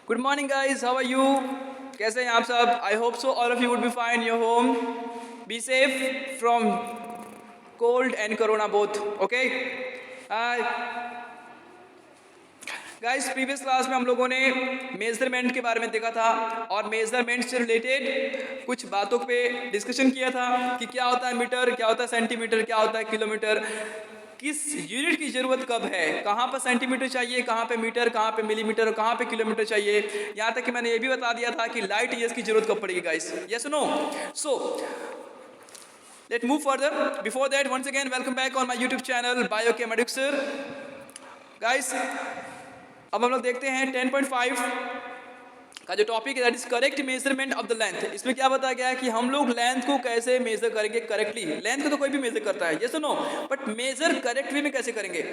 Good morning, guys. How are you? कैसे हैं आप सब? I hope so. All of you would be fine in your home. Be safe from cold and corona both. Okay? Hi. Guys previous class में हम लोगों ने measurement के बारे में देखा था और मेजरमेंट से रिलेटेड कुछ बातों पे डिस्कशन किया था कि क्या होता है मीटर, क्या होता है सेंटीमीटर, क्या होता है किलोमीटर, किस यूनिट की जरूरत कब है, कहाँ पर सेंटीमीटर चाहिए, कहाँ पे मीटर, कहाँ पे मिलीमीटर और कहाँ पे किलोमीटर चाहिए। यहाँ तक कि मैंने ये भी बता दिया था कि लाइट ईयर्स की जरूरत कब पड़ेगी guys. Yes no? So let's move further. Before that, once again welcome back on my YouTube channel Biochem Adduxer. Guys, अब हम लोग देखते हैं 10.5 का जो टॉपिक है, that is correct measurement of the length. इसमें क्या बताया गया है कि हम लोग लेंथ को कैसे मेजर करेंगे करेक्टली। लेंथ को तो कोई भी मेजर करता है, यस और no, but measure correct way में कैसे करेंगे।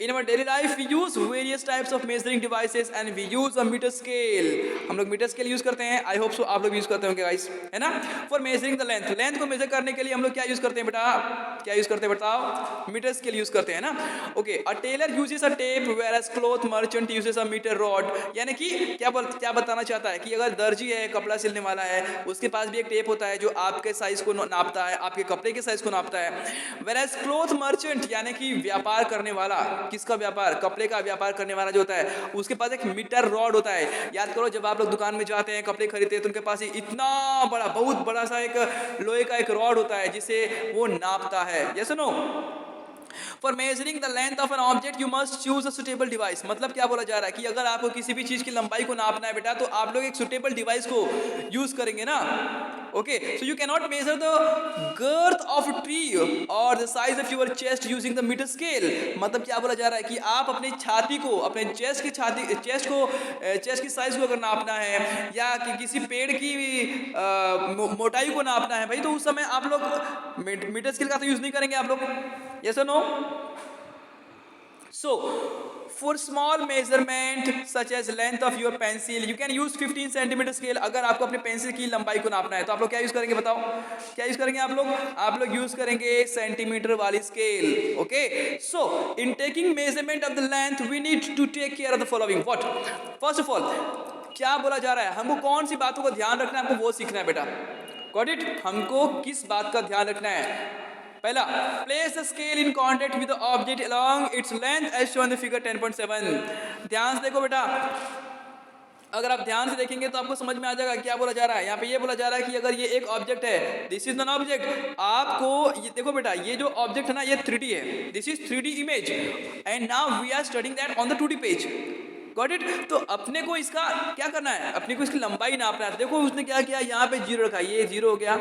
In our daily life we use various types of measuring devices and we use a metre scale. हम लोग मीटर स्केल यूज करते हैं, आई होप सो आप लोग यूज करते होंगे गाइस, है ना, for measuring the length. Length को मेजर करने के लिए हम लोग क्या यूज करते हैं बेटा, क्या यूज करते हैं बताओ, मीटर स्केल यूज करते हैं ना। Okay, a tailor uses a tape whereas cloth merchant uses a metre rod. यानी कि क्या बताना चाहता है कि अगर दर्जी है, कपड़ा सिलने वाला है, उसके पास भी एक टेप होता है जो आपके साइज को नापता है, आपके कपड़े के साइज को नापता है। वेयर एज क्लॉथ मर्चेंट यानी कि व्यापार करने वाला, किसका व्यापार, कपड़े का व्यापार करने वाला जो होता है, उसके पास एक मीटर रॉड होता है। याद करो जब आप लोग दुकान में जाते हैं कपड़े खरीदते हैं तो उनके पास इतना बड़ा, बहुत बड़ा सा एक लोहे का एक रॉड होता है जिसे वो नापता है। Yes no? For measuring the length of an object you must choose a suitable device. मतलब क्या बोला जा रहा है कि अगर आपको किसी भी चीज की लंबाई को नापना है बेटा तो आप लोग एक सुटेबल डिवाइस को यूज करेंगे ना। Okay, so you can not measure the girth of tree और the size of your chest using the metre scale. मतलब क्या बोला जा रहा है कि आप अपनी छाती को, अपने चेस्ट की साइज को अगर नापना है या कि किसी पेड़ की मोटाई को नापना है भाई, तो उस समय आप लोग मीटर स्केल का तो यूज नहीं करेंगे आप लोग। Yes or no? So, for small measurement such as length of your pencil, you can use 15 centimeter scale। अगर आपको अपने पेंसिल की लंबाई को नापना है तो आप लोग क्या यूज करेंगे बताओ, क्या यूज करेंगे आप लोग? आप लोग यूज करेंगे सेंटीमीटर वाली scale. Okay, so in taking measurement of the length we need to take care of the following. What? First of all क्या बोला जा रहा है, हमको कौन सी बातों का ध्यान रखना है, हमको वो सीखना है बेटा। Got it? हमको किस बात का ध्यान रखना है? पहला, place the scale in contact with the object along its length as shown in the figure 10.7। ध्यान से देखो बेटा, अगर आप ध्यान से देखेंगे तो आपको समझ में आ जाएगा क्या बोला जा रहा है। यहाँ पे ये बोला जा रहा है कि अगर ये एक ऑब्जेक्ट है, दिस इज एन ऑब्जेक्ट, आपको ये देखो बेटा, ये जो ऑब्जेक्ट है ना ये 3D है, this is 3D image and now we are studying that on the 2D page. Got it? तो अपने को इसका क्या करना है, अपने को इसकी लंबाई नापना है। देखो उसने क्या किया, यहाँ पे 0 रखा, ये 0 हो गया,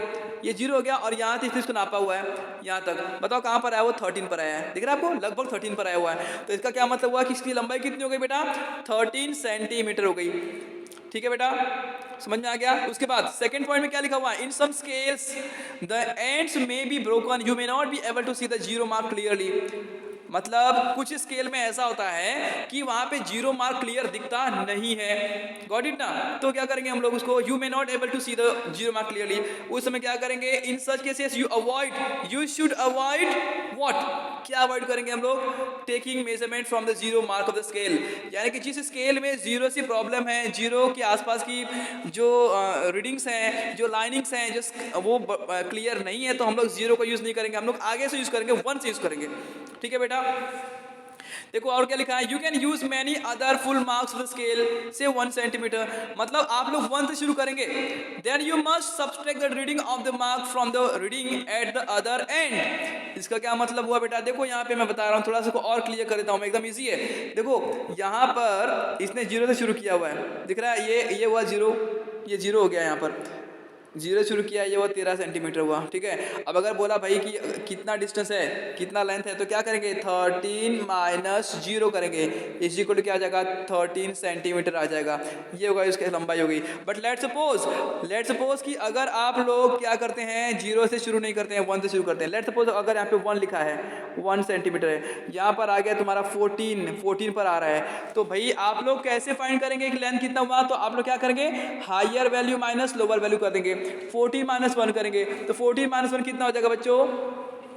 ये 0 हो गया और यहाँ से इसको नापा हुआ है यहाँ तक। बताओ कहाँ पर आया, वो 13 पर आया है, दिख रहा है आपको, लगभग 13 पर आया हुआ है। तो इसका क्या मतलब हुआ कि इसकी लंबाई कितनी हो गई बेटा, 13 सेंटीमीटर हो गई। ठीक है बेटा, समझ में आ गया। उसके बाद सेकंड पॉइंट में क्या लिखा हुआ है, in some scales the ends may be broken, you may not be able to see the 0 mark clearly. मतलब कुछ स्केल में ऐसा होता है कि वहां पे 0 मार्क क्लियर दिखता नहीं है। गॉट इट ना? तो क्या करेंगे हम लोग उसको, you may not able to see the 0 mark clearly, उस समय क्या करेंगे, in such cases you should avoid what, क्या अवॉइड करेंगे हम लोग, taking measurement from the 0 mark of the scale. यानी कि जिस स्केल में 0 से प्रॉब्लम है, 0 के आसपास की जो रीडिंग्स हैं, जो लाइनिंग्स हैं, जो वो क्लियर नहीं है, तो हम लोग 0 का यूज नहीं करेंगे, हम लोग आगे से यूज करेंगे, 1 से यूज करेंगे। ठीक है बेटा, देखो और क्या लिखा है, you can use many other full marks of the scale से 1 सेंटीमीटर। मतलब आप लोग 1 से शुरू करेंगे, then you must subtract the reading of the mark from the reading at the other end. इसका क्या मतलब हुआ बेटा, देखो यहाँ पे मैं बता रहा हूँ, थोड़ा सा और क्लियर कर देता हूँ, एकदम इजी है। देखो यहाँ पर इसने 0 से शुरू किया हुआ है, दिख रहा है, ये हुआ 0, ये 0 हो गया, यहाँ पर 0 शुरू किया, ये वो 13 सेंटीमीटर हुआ। ठीक है, अब अगर बोला भाई कि कितना डिस्टेंस है, कितना लेंथ है, तो क्या करेंगे, 13 माइनस 0 करेंगे, इस इक्वल टू क्या आ जाएगा, 13 सेंटीमीटर आ जाएगा। ये होगा, इसकी लंबाई होगी। बट लेट सपोज कि अगर आप लोग क्या करते हैं, 0 से शुरू नहीं करते हैं, 1 से शुरू करते हैं। लेट सपोज अगर यहाँ पे 1 लिखा है, 1 सेंटीमीटर है, यहाँ पर आ गया तुम्हारा 14 पर आ रहा है, तो भाई आप लोग कैसे फाइंड करेंगे कि लेंथ कितना हुआ, तो आप लोग क्या करेंगे, higher value minus lower value कर देंगे, 14 माइनस 1 करेंगे, तो 14 माइनस 1 कितना हो जाएगा बच्चों,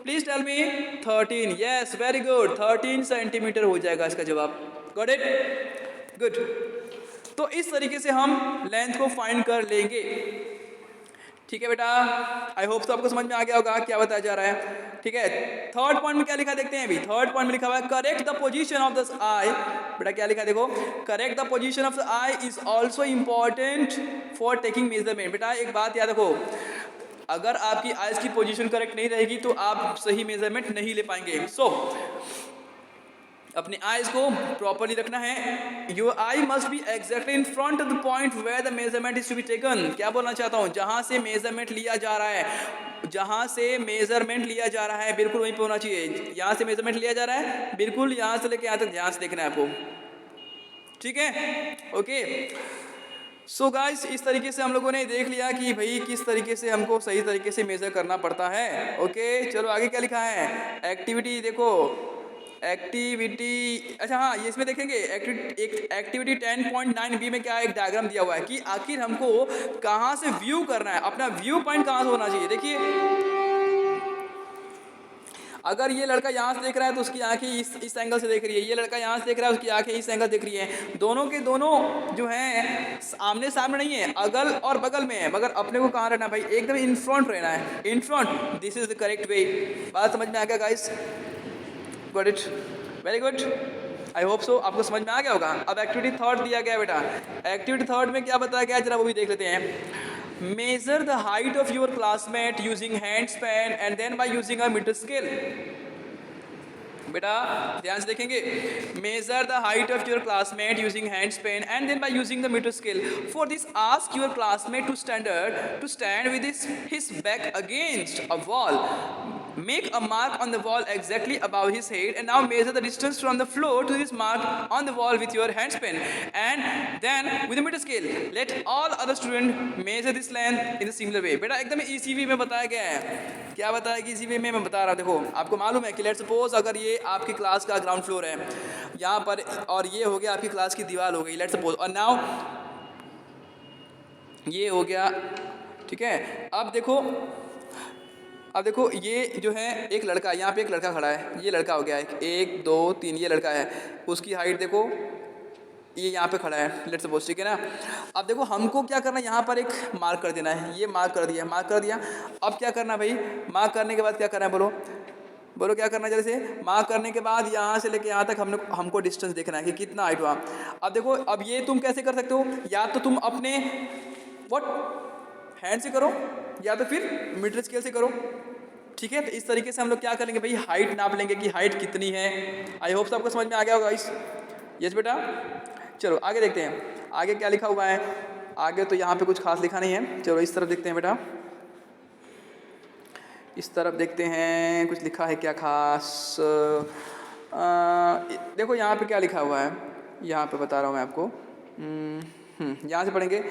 please tell me, 13। Yes, very good, 13 centimetre हो जाएगा इसका जवाब। Got it? गुड। तो इस तरीके से हम लेंथ को फाइंड कर लेंगे। ठीक है बेटा, आई होप तो आपको समझ में आ गया होगा क्या बताया जा रहा है। ठीक है, थर्ड पॉइंट में क्या लिखा देखते हैं अभी। थर्ड पॉइंट में लिखा हुआ है correct the position of the eye. बेटा क्या लिखा देखो, correct the position of the eye is also important for taking measurement. बेटा एक बात याद रखो, अगर आपकी आइज की पोजीशन करेक्ट नहीं रहेगी तो आप सही मेजरमेंट नहीं ले पाएंगे। सो अपने आइज को प्रॉपरली रखना है। Your eye must be exactly in front of the point where the measurement is to be taken. क्या बोलना चाहता हूँ, जहां से मेजरमेंट लिया जा रहा है, जहां से मेजरमेंट लिया जा रहा है बिल्कुल वहीं पे होना चाहिए। यहां से मेजरमेंट लिया जा रहा है बिल्कुल यहां से लेके यहाँ तक ध्यान से देखना है आपको। ठीक है, ओके। सो गाइस इस तरीके से हम लोगों ने देख लिया कि भाई किस तरीके से हमको सही तरीके से मेजर करना पड़ता है। ओके चलो आगे क्या लिखा है, एक्टिविटी देखो, एक्टिविटी, अच्छा हाँ ये इसमें देखेंगे एक्टिविटी 10.9 बी में क्या एक डायग्राम दिया हुआ है कि आखिर हमको कहाँ से व्यू करना है, अपना व्यू पॉइंट कहाँ से होना चाहिए। देखिए अगर ये लड़का यहाँ से देख रहा है तो उसकी आंखें इस एंगल से देख रही है, ये लड़का यहाँ से देख रहा है उसकी आंखें इस एंगल देख रही है। दोनों के दोनों जो हैं आमने सामने नहीं है, अगल और बगल में है, मगर अपने को कहाँ रहना है भाई, एकदम इन फ्रंट रहना है, in front. This is the correct way. बात समझ में आ गया guys, got it, very good, I hope so आपको समझ में आ गया होगा। अब एक्टिविटी थर्ड दिया गया बेटा, एक्टिविटी थर्ड में क्या बताया गया जरा वो भी देख लेते हैं। Measure the height of your classmate using hand span and then by using a meter scale. बेटा ध्यान से देखेंगे, measure the height of your classmate using hand span and then by using the meter scale. For this ask your classmate to stand with his back against a wall. Make a mark on the wall exactly above his head and now measure the distance from the floor to this mark on the wall with your hand span and then with a meter scale. Let all other students measure this length in a similar way. बेटा एकदम easy way में बताया गया है। क्या बताया कि easy way में मैं बता रहा हूँ। देखो आपको मालूम है कि लेट्स सपोज अगर ये आपकी क्लास का ग्राउंड फ्लोर है यहाँ पर और ये हो गया आपकी क्लास की दीवार हो गई, लेट्स सपोज, और नाउ ये हो गया। ठीक है, अब देखो ये जो है एक लड़का, यहाँ पे एक लड़का खड़ा है, ये लड़का हो गया है 1 2 3, ये लड़का है, उसकी हाइट देखो ये यहाँ पे खड़ा है लेट्स सपोज। ठीक है ना, अब देखो हमको क्या करना है, यहाँ पर एक मार्क कर देना है, ये मार्क कर दिया। अब क्या करना भाई, मार्क करने के बाद क्या करना है, बोलो क्या करना है। जैसे मार्क करने के बाद यहाँ से लेके यहाँ तक हमको डिस्टेंस देखना है कि कितना हाइट हुआ। अब देखो अब ये तुम कैसे कर सकते हो, या तो तुम अपने हैंड से करो या तो फिर मीटर स्केल से करो। ठीक है, तो इस तरीके से हम लोग क्या करेंगे भाई, हाइट नाप लेंगे कि हाइट कितनी है। आई होप आपको समझ में आ गया होगा इस। यस बेटा, चलो आगे देखते हैं आगे क्या लिखा हुआ है। आगे तो यहाँ पे कुछ खास लिखा नहीं है, चलो इस तरफ देखते हैं बेटा, इस तरफ देखते हैं कुछ लिखा है क्या खास। देखो यहाँ पे क्या लिखा हुआ है, यहाँ पे बता रहा हूँ मैं आपको। यहाँ से पढ़ेंगे,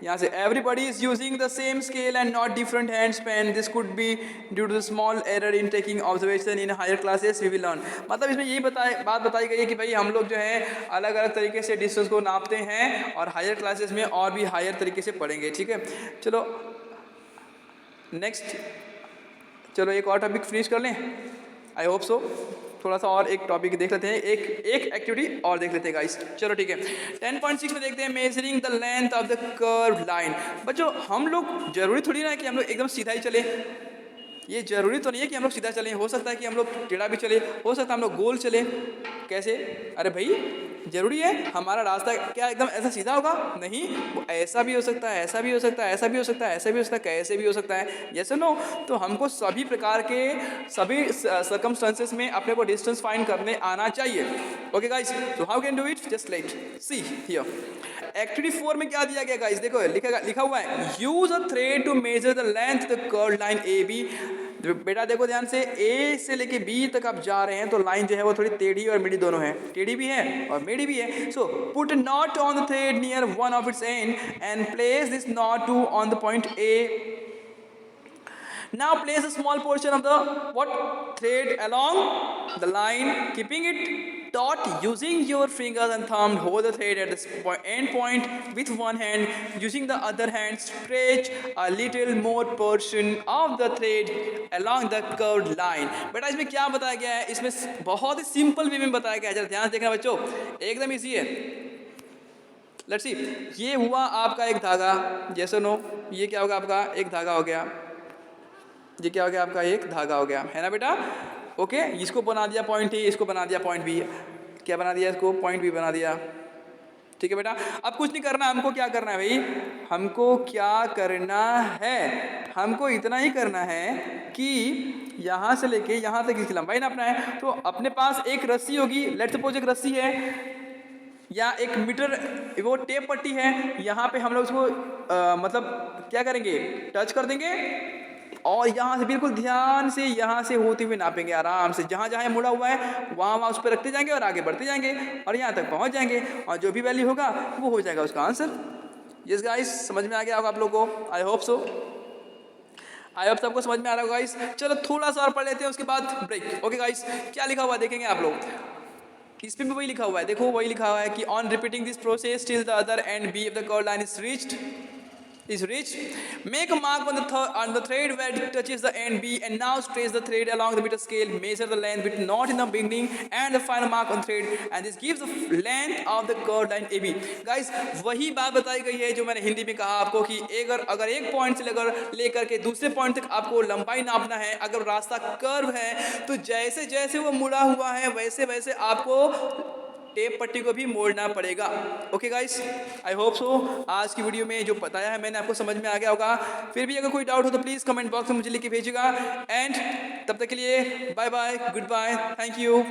यहाँ से everybody is using the same scale and not different hand span, this could be due to the small error in taking observation in higher classes we will learn. मतलब इसमें यही बात बताई गई है कि भाई हम लोग जो है अलग अलग तरीके से डिस्टेंस को नापते हैं और हायर क्लासेस में और भी हायर तरीके से पढ़ेंगे। ठीक है, चलो नेक्स्ट, चलो एक और टॉपिक फिनिश कर लें, आई होप सो। थोड़ा सा और एक टॉपिक देख लेते हैं, एक एक्टिविटी और देख लेते हैं गाइस। चलो ठीक है, 10.6 में देखते हैं measuring the length of the curve line. बच्चों हम लोग जरूरी थोड़ी ना है कि हम लोग एकदम सीधा ही चले, ये जरूरी तो नहीं है कि हम लोग सीधा चलें, हो सकता है कि हम लोग टेढ़ा भी चले, हो सकता है हम लोग गोल चले। कैसे, अरे भाई जरूरी है हमारा रास्ता क्या एकदम ऐसा सीधा होगा, नहीं, वो ऐसा भी हो सकता है, ऐसा भी हो सकता है, ऐसा भी हो सकता है, ऐसा भी हो सकता है, कैसे भी हो सकता है, यस नो। तो हमको सभी प्रकार के सभी सर्कमस्टेंसेस में अपने को डिस्टेंस फाइंड करने आना चाहिए। ओके गाइस, तो how can do it, just like see here. Activity 4 में क्या दिया गया गाइस, देखो लिखा हुआ है use a thread to measure the length the curve line A B. बेटा देखो ध्यान से, ए से लेके बी तक आप जा रहे हैं तो लाइन जो है वो थोड़ी टेढ़ी और मेढ़ी दोनों है, टेढ़ी भी है और मेढ़ी भी है। So put knot on the thread near one of its end and place this knot to on the point A. Now place a small portion of the thread along the line, keeping it taut using your fingers and thumb. Hold the thread at the end point with one hand. Using the other hand, stretch a little more portion of the thread along the curved line. बेटा इसमें क्या बताया गया है, इसमें बहुत ही simple way में बताया गया है, जरा ध्यान से देखना बच्चों, एकदम इजी है। लेट्स सी, ये हुआ आपका एक धागा, जैसे नो, ये क्या होगा आपका एक धागा हो गया, ये क्या हो गया आपका एक धागा हो गया, है ना बेटा। ओके, इसको बना दिया पॉइंट ए, इसको बना दिया पॉइंट बी, क्या बना दिया इसको, पॉइंट बी बना दिया। ठीक है बेटा, अब कुछ नहीं करना, हमको क्या करना है भाई, हमको क्या करना है, हमको इतना ही करना है कि यहाँ से लेके यहाँ तक इसकी लंबाई नापना है। तो अपने पास एक रस्सी होगी, लेट्स सपोज एक रस्सी है या एक मीटर वो टेप पट्टी है, यहाँ पे हम लोग उसको मतलब क्या करेंगे, टच कर देंगे और यहाँ से बिल्कुल ध्यान से यहाँ से होते हुए नापेंगे आराम से, जहाँ जहाँ मुड़ा हुआ है वहाँ वहाँ उस पर रखते जाएंगे और आगे बढ़ते जाएंगे और यहाँ तक पहुँच जाएंगे और जो भी वैल्यू होगा वो हो जाएगा उसका आंसर। यस गाइस, समझ में आ गया होगा आप लोगों को, I hope so, I hope सबको समझ में आ रहा होगा गाइस। चलो थोड़ा सा और पढ़ लेते हैं, उसके बाद ब्रेक। ओके गाइस, क्या लिखा हुआ देखेंगे आप लोग, इसमें भी वही लिखा हुआ है, देखो वही लिखा हुआ है कि on repeating this process till the other end B of the curve line is reached, make a mark on the thread where it touches the end B and now trace the thread along the meter scale, measure the length with knot in the beginning and the final mark on thread and this gives the length of the curved line AB। guys, वही बात बताई गई है जो मैंने हिंदी में कहा आपको कि अगर एक पॉइंट से लेकर के दूसरे पॉइंट तक आपको लंबाई नापना है, अगर रास्ता कर्व है तो जैसे जैसे वो मुड़ा हुआ है वैसे वैसे आपको टेप पट्टी को भी मोड़ना पड़ेगा। Okay guys, I hope so आज की वीडियो में जो बताया है मैंने आपको समझ में आ गया होगा। फिर भी अगर कोई डाउट हो तो प्लीज़ कमेंट बॉक्स में मुझे लिख के भेजिएगा। एंड तब तक के लिए bye bye, good bye, thank you.